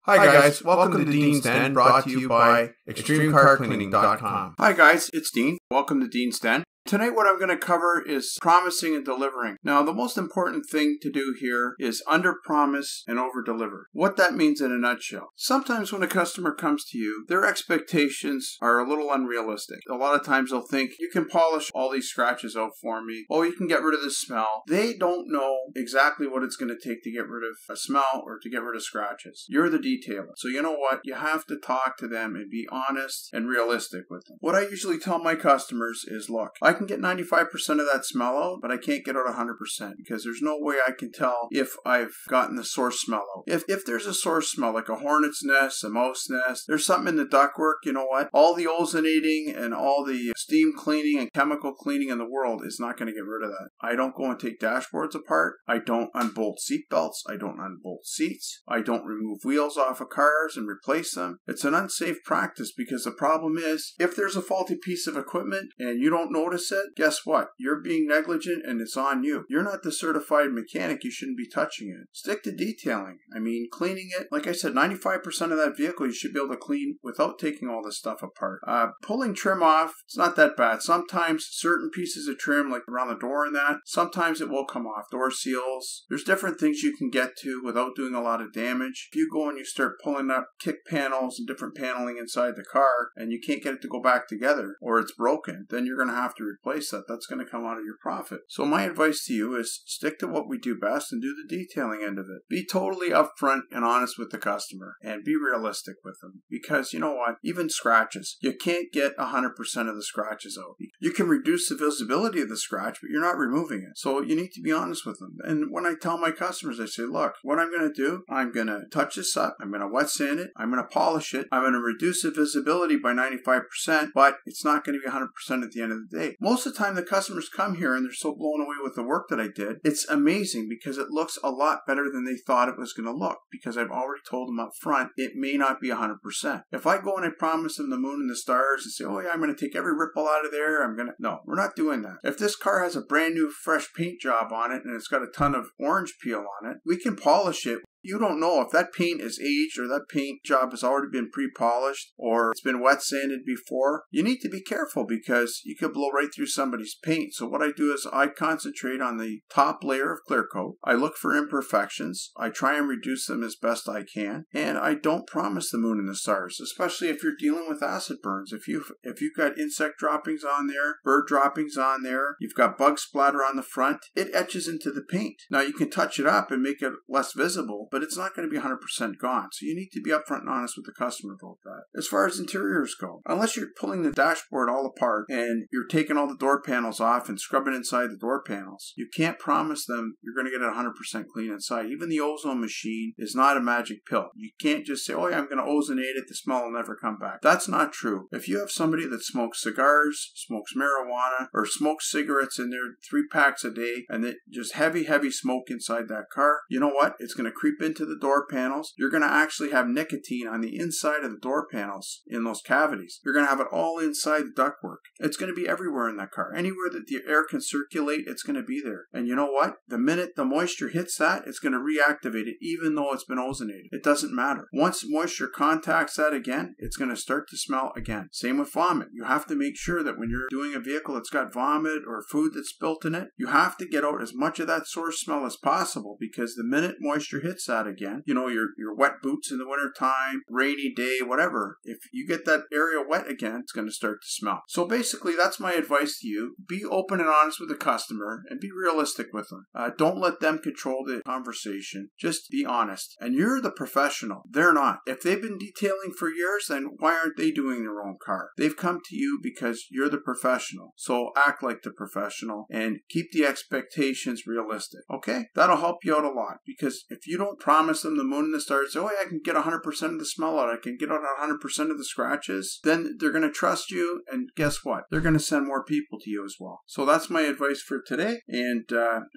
Hi guys, welcome to Dean's Den, brought to you by ExtremeCarCleaning.com. Hi guys, it's Dean. Welcome to Dean's Den. Tonight what I'm going to cover is promising and delivering. Now the most important thing to do here is under-promise and over-deliver. What that means in a nutshell. Sometimes when a customer comes to you, their expectations are a little unrealistic. A lot of times they'll think, you can polish all these scratches out for me. Oh, you can get rid of the smell. They don't know exactly what it's going to take to get rid of a smell or to get rid of scratches. You're the detailer. So you know what? You have to talk to them and be honest and realistic with them. What I usually tell my customers is, look, I can get 95% of that smell out, but I can't get out 100% because there's no way I can tell if I've gotten the source smell out. If there's a source smell, like a hornet's nest, a mouse nest, there's something in the ductwork, you know what? All the ozonating and all the steam cleaning and chemical cleaning in the world is not going to get rid of that. I don't go and take dashboards apart. I don't unbolt seat belts. I don't unbolt seats. I don't remove wheels off of cars and replace them. It's an unsafe practice because the problem is, if there's a faulty piece of equipment and you don't notice it, guess what? You're being negligent and it's on you. You're not the certified mechanic. You shouldn't be touching it. Stick to detailing. I mean, cleaning it. Like I said, 95% of that vehicle you should be able to clean without taking all this stuff apart. Pulling trim off, it's not that bad. Sometimes certain pieces of trim, like around the door and that, sometimes it will come off. Door seals. There's different things you can get to without doing a lot of damage. If you go and you start pulling up kick panels and different paneling inside the car and you can't get it to go back together or it's broken, then you're going to have to replace that. That's going to come out of your profit. So my advice to you is stick to what we do best and do the detailing end of it. Be totally upfront and honest with the customer and be realistic with them, because you know what? Even scratches, you can't get 100% of the scratches out. You can reduce the visibility of the scratch, but you're not removing it. So you need to be honest with them. And when I tell my customers, I say, look, what I'm going to do, I'm going to touch this up, I'm going to wet sand it, I'm going to polish it, I'm going to reduce the visibility by 95%, but it's not going to be 100% at the end of the day. Most of the time the customers come here and they're so blown away with the work that I did. It's amazing because it looks a lot better than they thought it was going to look, because I've already told them up front it may not be 100%. If I go and I promise them the moon and the stars and say, oh yeah, I'm going to take every ripple out of there, no, we're not doing that. If this car has a brand new fresh paint job on it and it's got a ton of orange peel on it, we can polish it. You don't know if that paint is aged or that paint job has already been pre-polished or it's been wet sanded before. You need to be careful because you could blow right through somebody's paint. So what I do is I concentrate on the top layer of clear coat. I look for imperfections. I try and reduce them as best I can. And I don't promise the moon and the stars, especially if you're dealing with acid burns. If you've got insect droppings on there, bird droppings on there, you've got bug splatter on the front, it etches into the paint. Now you can touch it up and make it less visible, but it's not going to be 100% gone. So you need to be upfront and honest with the customer about that. As far as interiors go, unless you're pulling the dashboard all apart and you're taking all the door panels off and scrubbing inside the door panels, you can't promise them you're going to get it 100% clean inside. Even the ozone machine is not a magic pill. You can't just say, oh yeah, I'm going to ozonate it, the smell will never come back. That's not true. If you have somebody that smokes cigars, smokes marijuana, or smokes cigarettes in their 3 packs a day, and it just heavy smoke inside that car, you know what? It's going to creep into the door panels. You're going to actually have nicotine on the inside of the door panels in those cavities. You're going to have it all inside the ductwork. It's going to be everywhere in that car. Anywhere that the air can circulate, it's going to be there. And you know what? The minute the moisture hits that, it's going to reactivate it even though it's been ozonated. It doesn't matter. Once moisture contacts that again, it's going to start to smell again. Same with vomit. You have to make sure that when you're doing a vehicle that's got vomit or food that's spilt in it, you have to get out as much of that source smell as possible, because the minute moisture hits that again, you know, your wet boots in the winter time, rainy day, whatever, if you get that area wet again, it's going to start to smell. So basically, that's my advice to you. Be open and honest with the customer and be realistic with them. Don't let them control the conversation. Just be honest. And you're the professional. They're not. If they've been detailing for years, then why aren't they doing their own car? They've come to you because you're the professional. So act like the professional and keep the expectations realistic. Okay? That'll help you out a lot, because if you don't promise them the moon and the stars, oh yeah, I can get 100% of the smell out, I can get out 100% of the scratches, then they're going to trust you, and guess what? They're going to send more people to you as well. So that's my advice for today, and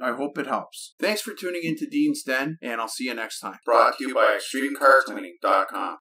I hope it helps. Thanks for tuning into Dean's Den, and I'll see you next time. Brought to you by ExtremeCarCleaning.com.